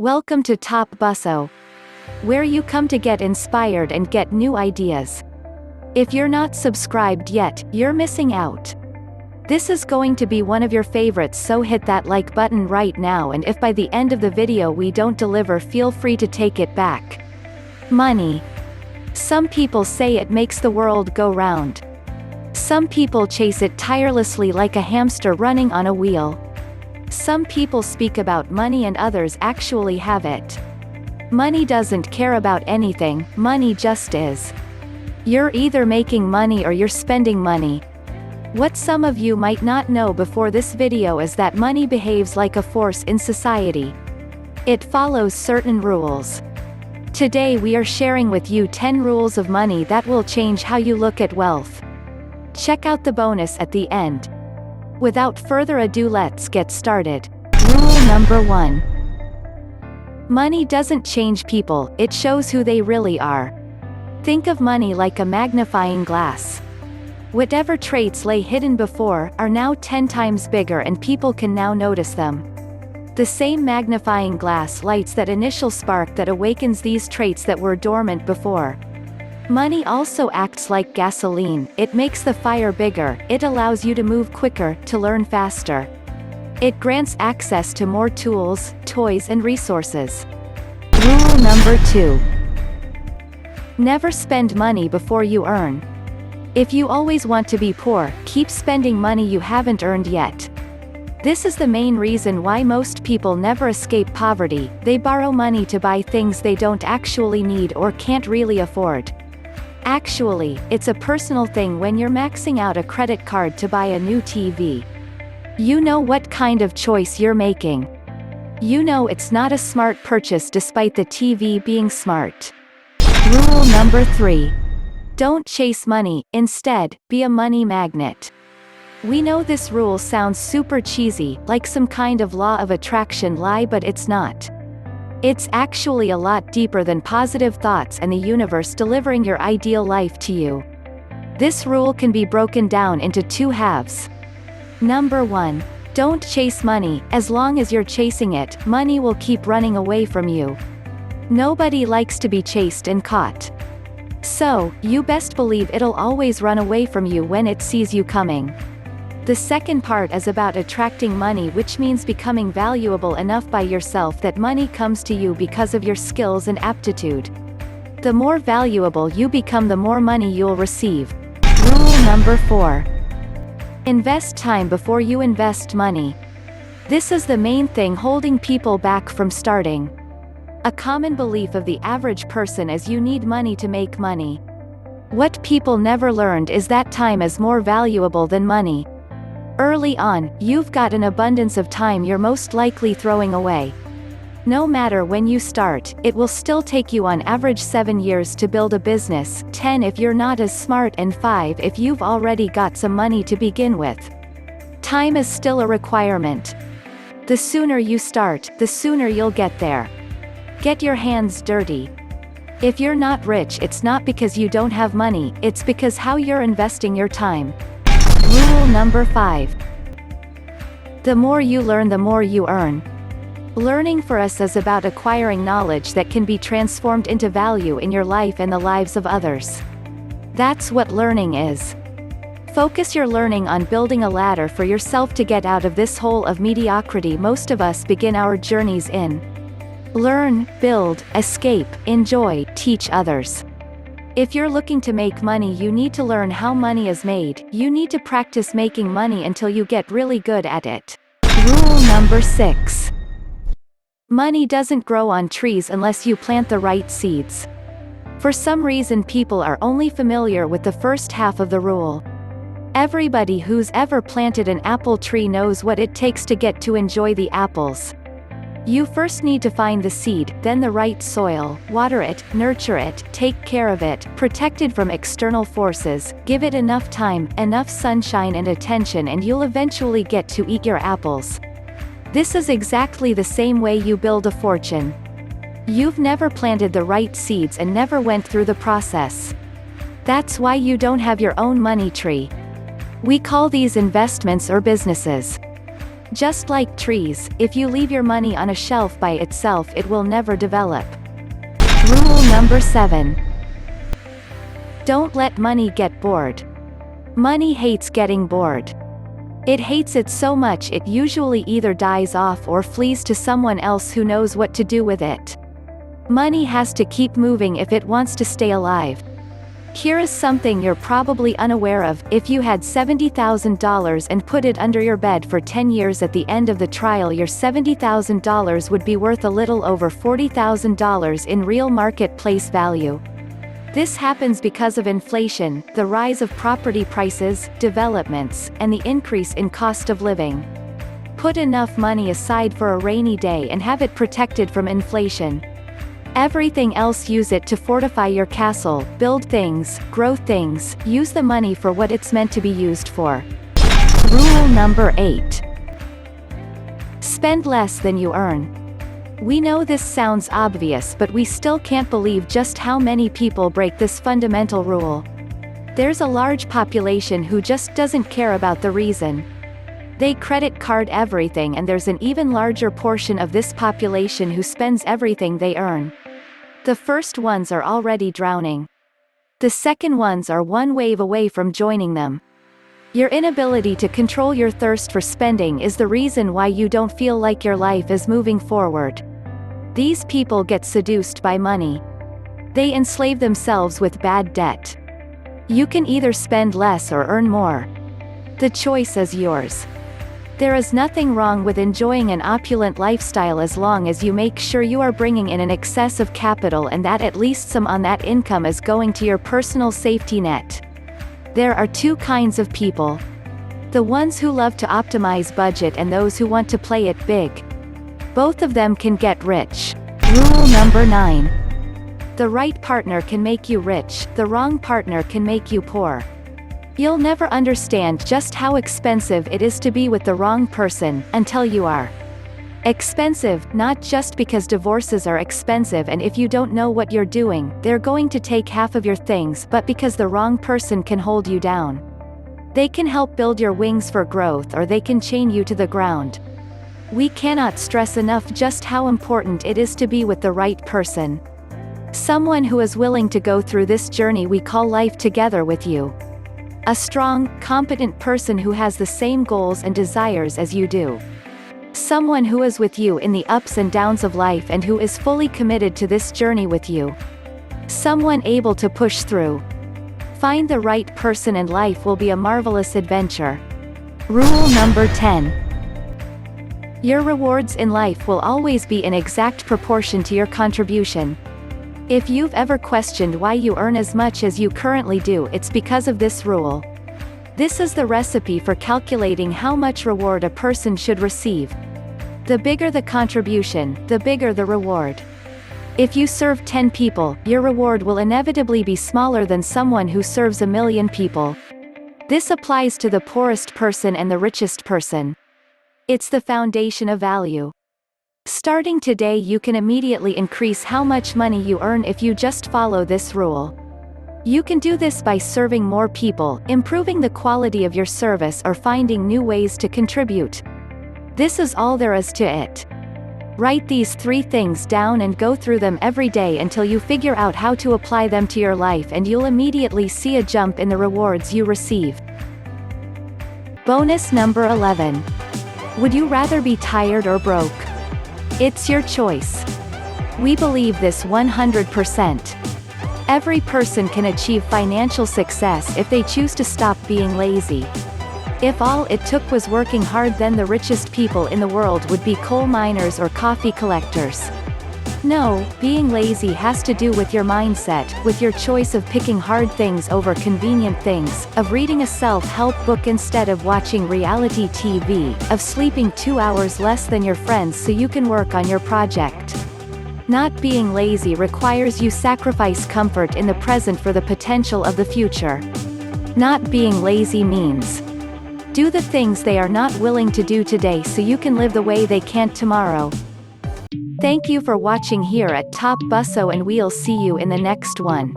Welcome to TopBusso, where you come to get inspired and get new ideas. If you're not subscribed yet, you're missing out. This is going to be one of your favorites, so hit that like button right now, and if by the end of the video we don't deliver, feel free to take it back. Money. Some people say it makes the world go round. Some people chase it tirelessly like a hamster running on a wheel. Some people speak about money and others actually have it. Money doesn't care about anything, money just is. You're either making money or you're spending money. What some of you might not know before this video is that money behaves like a force in society. It follows certain rules. Today we are sharing with you 10 rules of money that will change how you look at wealth. Check out the bonus at the end. Without further ado, let's get started. Rule number 1. Money doesn't change people, it shows who they really are. Think of money like a magnifying glass. Whatever traits lay hidden before, are now 10 times bigger, and people can now notice them. The same magnifying glass lights that initial spark that awakens these traits that were dormant before. Money also acts like gasoline, it makes the fire bigger, it allows you to move quicker, to learn faster. It grants access to more tools, toys and resources. Rule number 2. Never spend money before you earn. If you always want to be poor, keep spending money you haven't earned yet. This is the main reason why most people never escape poverty. They borrow money to buy things they don't actually need or can't really afford. Actually, it's a personal thing when you're maxing out a credit card to buy a new TV. You know what kind of choice you're making. You know it's not a smart purchase despite the TV being smart. Rule number 3. Don't chase money, instead, be a money magnet. We know this rule sounds super cheesy, like some kind of law of attraction lie, but it's not. It's actually a lot deeper than positive thoughts and the universe delivering your ideal life to you. This rule can be broken down into 2 halves. Number 1. Don't chase money. As long as you're chasing it, money will keep running away from you. Nobody likes to be chased and caught. So, you best believe it'll always run away from you when it sees you coming. The second part is about attracting money, which means becoming valuable enough by yourself that money comes to you because of your skills and aptitude. The more valuable you become, the more money you'll receive. Rule number 4. Invest time before you invest money. This is the main thing holding people back from starting. A common belief of the average person is you need money to make money. What people never learned is that time is more valuable than money. Early on, you've got an abundance of time you're most likely throwing away. No matter when you start, it will still take you on average 7 years to build a business, 10 if you're not as smart, and 5 if you've already got some money to begin with. Time is still a requirement. The sooner you start, the sooner you'll get there. Get your hands dirty. If you're not rich, it's not because you don't have money, it's because how you're investing your time. Rule number 5. The more you learn, the more you earn. Learning for us is about acquiring knowledge that can be transformed into value in your life and the lives of others. That's what learning is. Focus your learning on building a ladder for yourself to get out of this hole of mediocrity most of us begin our journeys in. Learn, build, escape, enjoy, teach others. If you're looking to make money, you need to learn how money is made. You need to practice making money until you get really good at it. Rule number 6. Money doesn't grow on trees unless you plant the right seeds. For some reason, people are only familiar with the first half of the rule. Everybody who's ever planted an apple tree knows what it takes to get to enjoy the apples. You first need to find the seed, then the right soil, water it, nurture it, take care of it, protect it from external forces, give it enough time, enough sunshine and attention, and you'll eventually get to eat your apples. This is exactly the same way you build a fortune. You've never planted the right seeds and never went through the process. That's why you don't have your own money tree. We call these investments or businesses. Just like trees, if you leave your money on a shelf by itself, it will never develop. Rule number 7. Don't let money get bored. Money hates getting bored. It hates it so much it usually either dies off or flees to someone else who knows what to do with it. Money has to keep moving if it wants to stay alive. Here is something you're probably unaware of: if you had $70,000 and put it under your bed for 10 years, at the end of the trial your $70,000 would be worth a little over $40,000 in real marketplace value. This happens because of inflation, the rise of property prices, developments, and the increase in cost of living. Put enough money aside for a rainy day and have it protected from inflation. Everything else, use it to fortify your castle, build things, grow things, use the money for what it's meant to be used for. Rule number 8. Spend less than you earn. We know this sounds obvious, but we still can't believe just how many people break this fundamental rule. There's a large population who just doesn't care about the reason. They credit card everything, and there's an even larger portion of this population who spends everything they earn. The first ones are already drowning. The second ones are one wave away from joining them. Your inability to control your thirst for spending is the reason why you don't feel like your life is moving forward. These people get seduced by money. They enslave themselves with bad debt. You can either spend less or earn more. The choice is yours. There is nothing wrong with enjoying an opulent lifestyle as long as you make sure you are bringing in an excess of capital and that at least some on that income is going to your personal safety net. There are two kinds of people: the ones who love to optimize budget and those who want to play it big. Both of them can get rich. Rule number 9. The right partner can make you rich, the wrong partner can make you poor. You'll never understand just how expensive it is to be with the wrong person, until you are. Expensive, not just because divorces are expensive and if you don't know what you're doing, they're going to take half of your things, but because the wrong person can hold you down. They can help build your wings for growth, or they can chain you to the ground. We cannot stress enough just how important it is to be with the right person. Someone who is willing to go through this journey we call life together with you. A strong, competent person who has the same goals and desires as you do. Someone who is with you in the ups and downs of life and who is fully committed to this journey with you. Someone able to push through. Find the right person and life will be a marvelous adventure. Rule number 10. Your rewards in life will always be in exact proportion to your contribution. If you've ever questioned why you earn as much as you currently do, it's because of this rule. This is the recipe for calculating how much reward a person should receive. The bigger the contribution, the bigger the reward. If you serve 10 people, your reward will inevitably be smaller than someone who serves 1,000,000 people. This applies to the poorest person and the richest person. It's the foundation of value. Starting today, you can immediately increase how much money you earn if you just follow this rule. You can do this by serving more people, improving the quality of your service, or finding new ways to contribute. This is all there is to it. Write these 3 things down and go through them every day until you figure out how to apply them to your life, and you'll immediately see a jump in the rewards you receive. Bonus number 11. Would you rather be tired or broke? It's your choice. We believe this 100%. Every person can achieve financial success if they choose to stop being lazy. If all it took was working hard, then the richest people in the world would be coal miners or coffee collectors. No, being lazy has to do with your mindset, with your choice of picking hard things over convenient things, of reading a self-help book instead of watching reality TV, of sleeping 2 hours less than your friends so you can work on your project. Not being lazy requires you sacrifice comfort in the present for the potential of the future. Not being lazy means do the things they are not willing to do today so you can live the way they can't tomorrow. Thank you for watching here at TopBusso, and we'll see you in the next one.